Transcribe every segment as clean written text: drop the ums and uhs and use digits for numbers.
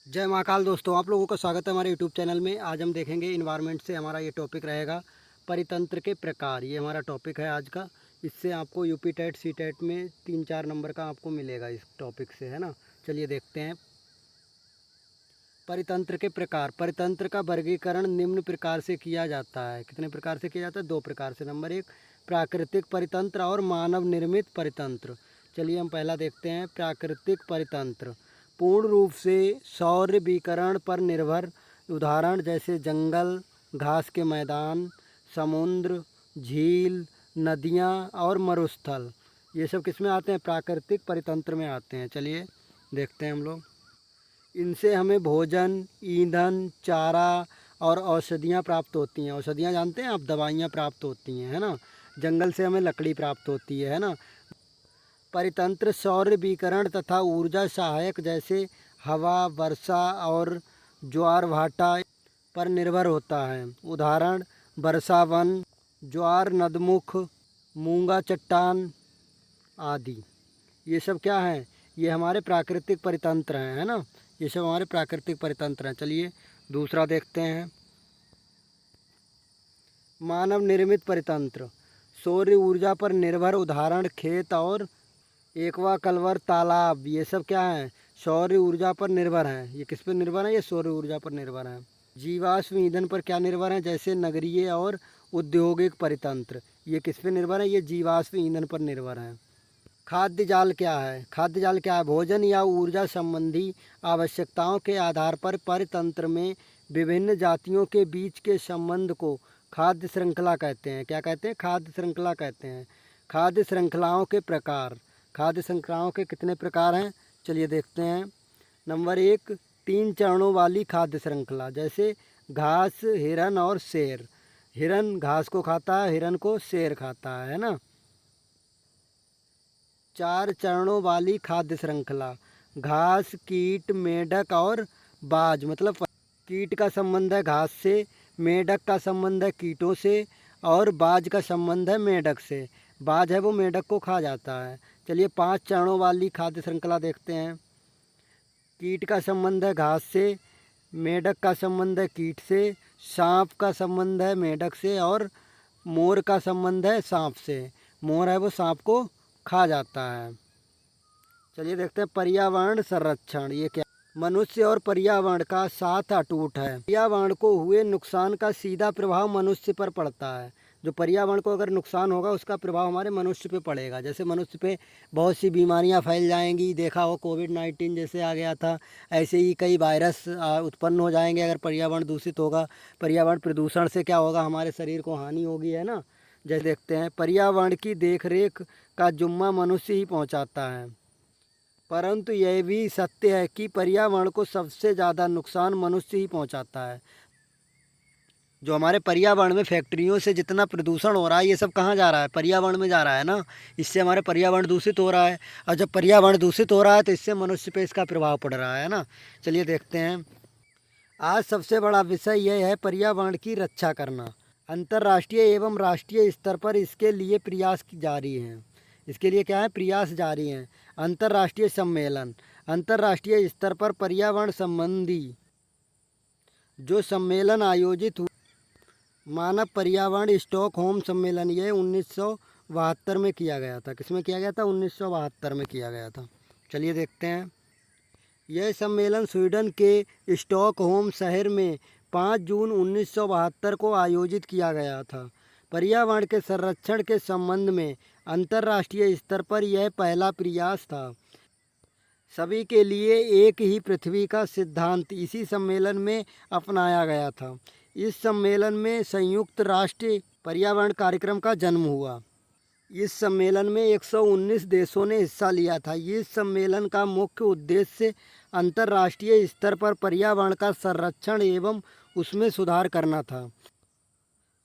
जय महाकाल दोस्तों, आप लोगों का स्वागत है हमारे यूट्यूब चैनल में। आज हम देखेंगे इन्वायरमेंट से। हमारा ये टॉपिक रहेगा परितंत्र के प्रकार। ये हमारा टॉपिक है आज का। इससे आपको यूपी टेट सी टेट में 3-4 नंबर का आपको मिलेगा इस टॉपिक से, है ना। चलिए देखते हैं। परितंत्र के प्रकार। परितंत्र का वर्गीकरण निम्न प्रकार से किया जाता है। कितने प्रकार से किया जाता है? 2 प्रकार से। नंबर 1 प्राकृतिक परितंत्र और मानव निर्मित परितंत्र। चलिए हम पहला देखते हैं प्राकृतिक परितंत्र। पूर्ण रूप से सौर विकिरण पर निर्भर। उदाहरण जैसे जंगल, घास के मैदान, समुद्र, झील, नदियाँ और मरुस्थल। ये सब किस में आते हैं? प्राकृतिक परितंत्र में आते हैं। चलिए देखते हैं हम लोग। इनसे हमें भोजन, ईंधन, चारा और औषधियाँ प्राप्त होती हैं। औषधियाँ जानते हैं आप? दवाइयाँ प्राप्त होती हैं, है ना। जंगल से हमें लकड़ी प्राप्त होती है ना। परितंत्र सौर विकिरण तथा ऊर्जा सहायक जैसे हवा, वर्षा और ज्वार भाटा पर निर्भर होता है। उदाहरण वर्षा वन, ज्वार नदमुख, मूंगा चट्टान आदि। ये सब क्या हैं? ये हमारे प्राकृतिक परितंत्र हैं, है ना। ये सब हमारे प्राकृतिक परितंत्र हैं। चलिए दूसरा देखते हैं। मानव निर्मित परितंत्र। सौर ऊर्जा पर निर्भर। उदाहरण खेत और एक्वा कल्वर तालाब। ये सब क्या हैं? सौर ऊर्जा पर निर्भर हैं। ये किस पर निर्भर है? ये सौर ऊर्जा पर निर्भर हैं। जीवाश्म ईंधन पर क्या निर्भर है? जैसे नगरीय और औद्योगिक परितंत्र। ये किस पर निर्भर है? ये जीवाश्म ईंधन पर निर्भर हैं। खाद्य जाल क्या है? खाद्य जाल क्या है? भोजन या ऊर्जा संबंधी आवश्यकताओं के आधार पर परितंत्र में विभिन्न जातियों के बीच के संबंध को खाद्य श्रृंखला कहते हैं। क्या कहते हैं? खाद्य श्रृंखला कहते हैं। खाद्य श्रृंखलाओं के प्रकार। खाद्य श्रृंखलाओं के कितने प्रकार हैं? चलिए देखते हैं। नंबर 1 3 चरणों वाली खाद्य श्रृंखला। जैसे घास, हिरन और शेर। हिरन घास को खाता है, हिरन को शेर खाता है ना। 4 चरणों वाली खाद्य श्रृंखला। घास, कीट, मेढक और बाज। मतलब कीट का संबंध है घास से, मेढक का संबंध है कीटों से और बाज का संबंध है मेढक से। बाज है वो मेढक को खा जाता है। चलिए 5 चरणों वाली खाद्य श्रृंखला देखते हैं। कीट का संबंध है घास से, मेढक का संबंध है कीट से, सांप का संबंध है मेढक से और मोर का संबंध है सांप से। मोर है वो सांप को खा जाता है। चलिए देखते हैं पर्यावरण संरक्षण। ये क्या? मनुष्य और पर्यावरण का साथ अटूट है। पर्यावरण को हुए नुकसान का सीधा प्रभाव मनुष्य पर पड़ता है। जो पर्यावरण को अगर नुकसान होगा उसका प्रभाव हमारे मनुष्य पे पड़ेगा। जैसे मनुष्य पे बहुत सी बीमारियां फैल जाएंगी। देखा हो कोविड-19 जैसे आ गया था, ऐसे ही कई वायरस उत्पन्न हो जाएंगे अगर पर्यावरण दूषित होगा। पर्यावरण प्रदूषण से क्या होगा? हमारे शरीर को हानि होगी, है ना। जैसे देखते हैं पर्यावरण की देखरेख का जिम्मा मनुष्य ही पहुंचाता है। परंतु यह भी सत्य है कि पर्यावरण को सबसे ज़्यादा नुकसान मनुष्य ही पहुंचाता है। जो हमारे पर्यावरण में फैक्ट्रियों से जितना प्रदूषण हो रहा है, ये सब कहाँ जा रहा है? पर्यावरण में जा रहा है ना। इससे हमारे पर्यावरण दूषित हो रहा है और जब पर्यावरण दूषित हो रहा है तो इससे मनुष्य पे इसका प्रभाव पड़ रहा है ना। चलिए देखते हैं। आज सबसे बड़ा विषय यह है पर्यावरण की रक्षा करना। अंतर्राष्ट्रीय एवं राष्ट्रीय स्तर पर इसके लिए प्रयास जारी हैं। इसके लिए क्या है? प्रयास जारी हैं। अंतर्राष्ट्रीय सम्मेलन। अंतर्राष्ट्रीय स्तर पर पर्यावरण संबंधी जो सम्मेलन आयोजित हुए। मानव पर्यावरण स्टॉकहोम सम्मेलन, ये 1972 में किया गया था। किसमें किया गया था? 1972 में किया गया था। चलिए देखते हैं। यह सम्मेलन स्वीडन के स्टॉकहोम शहर में 5 जून 1972 को आयोजित किया गया था। पर्यावरण के संरक्षण के संबंध में अंतर्राष्ट्रीय स्तर पर यह पहला प्रयास था। सभी के लिए एक ही पृथ्वी का सिद्धांत इसी सम्मेलन में अपनाया गया था। इस सम्मेलन में संयुक्त राष्ट्र पर्यावरण कार्यक्रम का जन्म हुआ। इस सम्मेलन में 119 देशों ने हिस्सा लिया था। इस सम्मेलन का मुख्य उद्देश्य अंतर्राष्ट्रीय स्तर पर पर्यावरण का संरक्षण एवं उसमें सुधार करना था।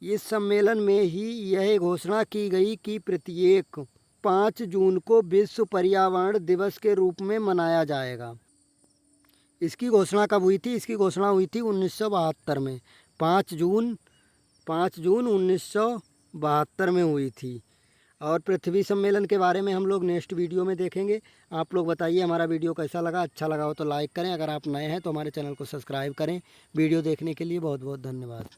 इस सम्मेलन में ही यह घोषणा की गई कि प्रत्येक 5 जून को विश्व पर्यावरण दिवस के रूप में मनाया जाएगा। इसकी घोषणा कब हुई थी? इसकी घोषणा हुई थी 1972 में। 5 जून 1972 में हुई थी। और पृथ्वी सम्मेलन के बारे में हम लोग नेक्स्ट वीडियो में देखेंगे। आप लोग बताइए हमारा वीडियो कैसा लगा। अच्छा लगा हो तो लाइक करें, अगर आप नए हैं तो हमारे चैनल को सब्सक्राइब करें। वीडियो देखने के लिए बहुत बहुत धन्यवाद।